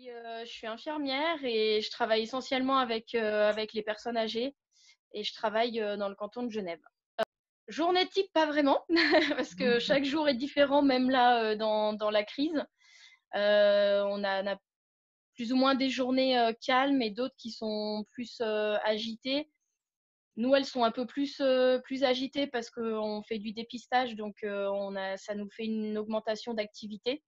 Je suis infirmière et je travaille essentiellement avec les personnes âgées et je travaille dans le canton de Genève. Journée type, pas vraiment, parce que chaque jour est différent, même là dans la crise. On a plus ou moins des journées calmes et d'autres qui sont plus agitées. Nous, elles sont un peu plus agitées parce qu'on fait du dépistage, donc ça nous fait une augmentation d'activité.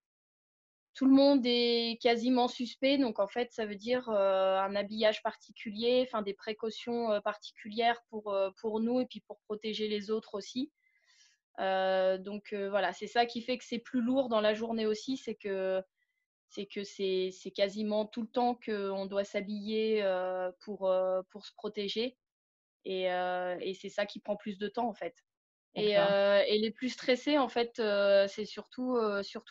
Tout le monde est quasiment suspect, donc en fait, ça veut dire un habillage particulier, enfin des précautions particulières pour nous et puis pour protéger les autres aussi. Donc voilà, c'est ça qui fait que c'est plus lourd dans la journée aussi, c'est quasiment tout le temps qu'on doit s'habiller pour se protéger et c'est ça qui prend plus de temps en fait. D'accord. Et les plus stressés, en fait, c'est surtout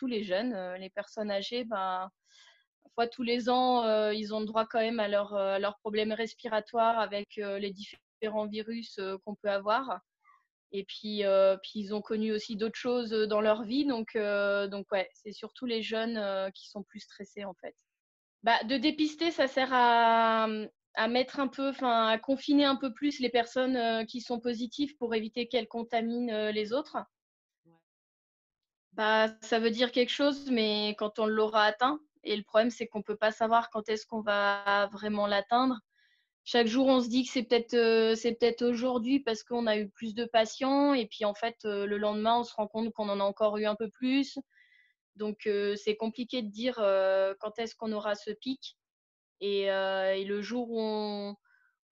les jeunes. Les personnes âgées, ben, parfois tous les ans, ils ont le droit quand même à leurs problèmes respiratoires avec les différents virus qu'on peut avoir. Et puis ils ont connu aussi d'autres choses dans leur vie. Donc ouais, c'est surtout les jeunes qui sont plus stressés, en fait. Bah, de dépister, ça sert à mettre un peu, enfin, à confiner un peu plus les personnes qui sont positives pour éviter qu'elles contaminent les autres. Bah, ça veut dire quelque chose, mais quand on l'aura atteint, et le problème, c'est qu'on ne peut pas savoir quand est-ce qu'on va vraiment l'atteindre. Chaque jour, on se dit que c'est peut-être aujourd'hui parce qu'on a eu plus de patients, et puis en fait, le lendemain, on se rend compte qu'on en a encore eu un peu plus. Donc, c'est compliqué de dire quand est-ce qu'on aura ce pic. Et le jour où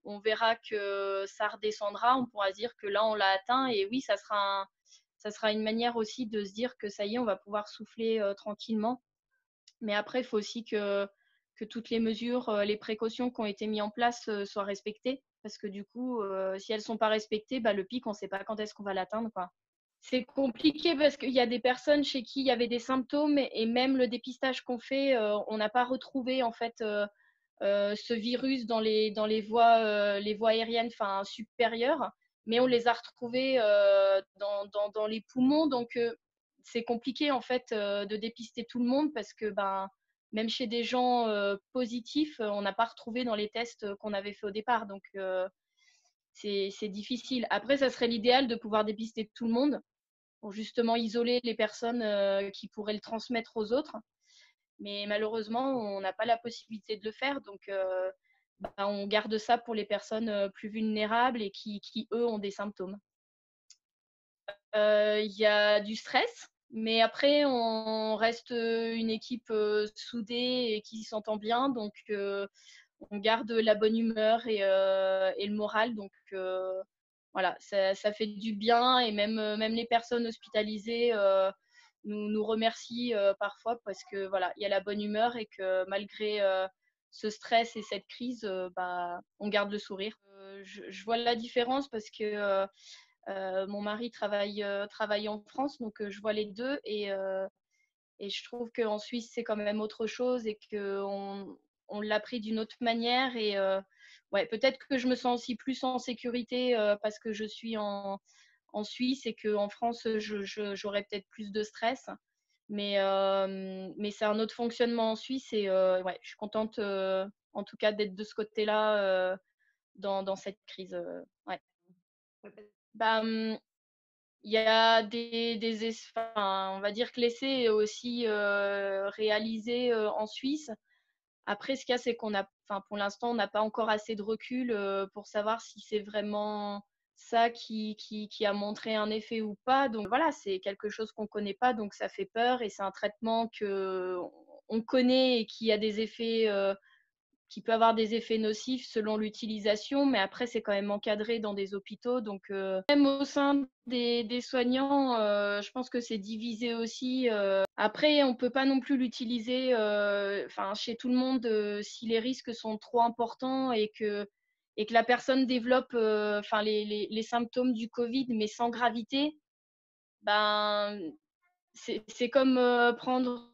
on verra que ça redescendra, on pourra se dire que là, on l'a atteint. Et oui, ça sera une manière aussi de se dire que ça y est, on va pouvoir souffler tranquillement. Mais après, il faut aussi que toutes les mesures, les précautions qui ont été mises en place soient respectées. Parce que du coup, si elles ne sont pas respectées, bah, le pic, on ne sait pas quand est-ce qu'on va l'atteindre, quoi. C'est compliqué parce qu'il y a des personnes chez qui il y avait des symptômes et même le dépistage qu'on fait, on n'a pas retrouvé en fait ce virus dans les voies aériennes enfin, supérieures, mais on les a retrouvés dans les poumons. Donc, c'est compliqué en fait de dépister tout le monde parce que ben, même chez des gens positifs, on n'a pas retrouvé dans les tests qu'on avait fait au départ. Donc, c'est difficile. Après, ça serait l'idéal de pouvoir dépister tout le monde pour justement isoler les personnes qui pourraient le transmettre aux autres. Mais malheureusement, on n'a pas la possibilité de le faire. Donc, bah, on garde ça pour les personnes plus vulnérables et qui, eux, ont des symptômes. Il y a du stress, mais après, on reste une équipe soudée et qui s'entend bien. Donc, on garde la bonne humeur et le moral. Donc, voilà, ça fait du bien. Et même les personnes hospitalisées nous remercient parfois parce que voilà, il y a la bonne humeur et que malgré ce stress et cette crise, bah, on garde le sourire. Je vois la différence parce que mon mari travaille en France, donc je vois les deux et je trouve qu'en Suisse, c'est quand même autre chose et qu'on l'a pris d'une autre manière. Et ouais, peut-être que je me sens aussi plus en sécurité parce que je suis en Suisse et qu'en France, j'aurais peut-être plus de stress. Mais c'est un autre fonctionnement en Suisse et ouais, je suis contente en tout cas d'être de ce côté-là dans cette crise. Ouais. Bah, il y a enfin, on va dire que l'essai est aussi réalisé en Suisse. Après, ce qu'il y a, c'est enfin, pour l'instant, on n'a pas encore assez de recul pour savoir si c'est vraiment ça qui a montré un effet ou pas. Donc voilà, c'est quelque chose qu'on ne connaît pas, donc ça fait peur et c'est un traitement que on connaît et qui a des effets qui peut avoir des effets nocifs selon l'utilisation, mais après, c'est quand même encadré dans des hôpitaux. Donc, même au sein des soignants, je pense que c'est divisé aussi. Après, on ne peut pas non plus l'utiliser chez tout le monde si les risques sont trop importants et que la personne développe les symptômes du Covid, mais sans gravité. Ben, c'est comme prendre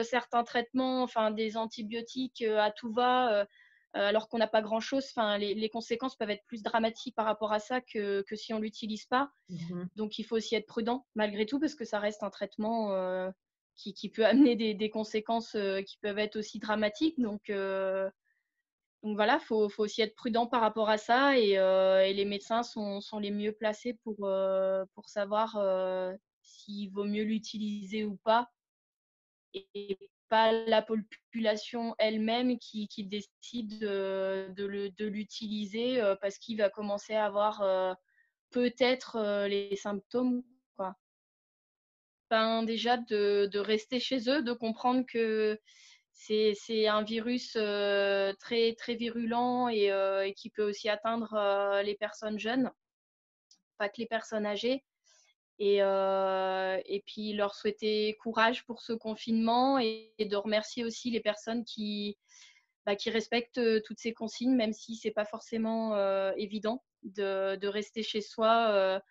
certains traitements, enfin des antibiotiques à tout va, alors qu'on n'a pas grand-chose. Enfin, les conséquences peuvent être plus dramatiques par rapport à ça que si on l'utilise pas. Mhm. Donc, il faut aussi être prudent malgré tout parce que ça reste un traitement qui peut amener des conséquences qui peuvent être aussi dramatiques. Donc voilà, faut aussi être prudent par rapport à ça et les médecins sont les mieux placés pour savoir s'il vaut mieux l'utiliser ou pas et pas la population elle-même qui décide de l'utiliser parce qu'il va commencer à avoir peut-être les symptômes, quoi. Ben, déjà de rester chez eux, de comprendre que c'est un virus très, très virulent et qui peut aussi atteindre les personnes jeunes, pas que les personnes âgées. Et puis leur souhaiter courage pour ce confinement et de remercier aussi les personnes qui respectent toutes ces consignes, même si c'est pas forcément évident de rester chez soi.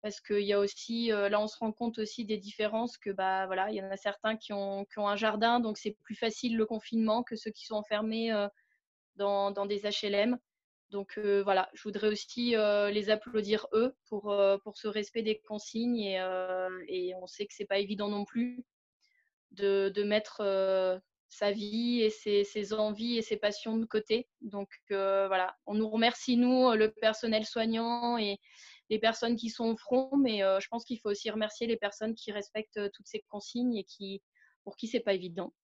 Parce qu'il y a aussi, là, on se rend compte aussi des différences que, bah, voilà, il y en a certains qui ont un jardin, donc c'est plus facile le confinement que ceux qui sont enfermés dans des HLM. Donc voilà, je voudrais aussi les applaudir eux pour ce respect des consignes et on sait que c'est pas évident non plus de mettre sa vie et ses envies et ses passions de côté. Donc voilà, on nous remercie, nous, le personnel soignant et les personnes qui sont au front, mais je pense qu'il faut aussi remercier les personnes qui respectent toutes ces consignes et pour qui c'est pas évident.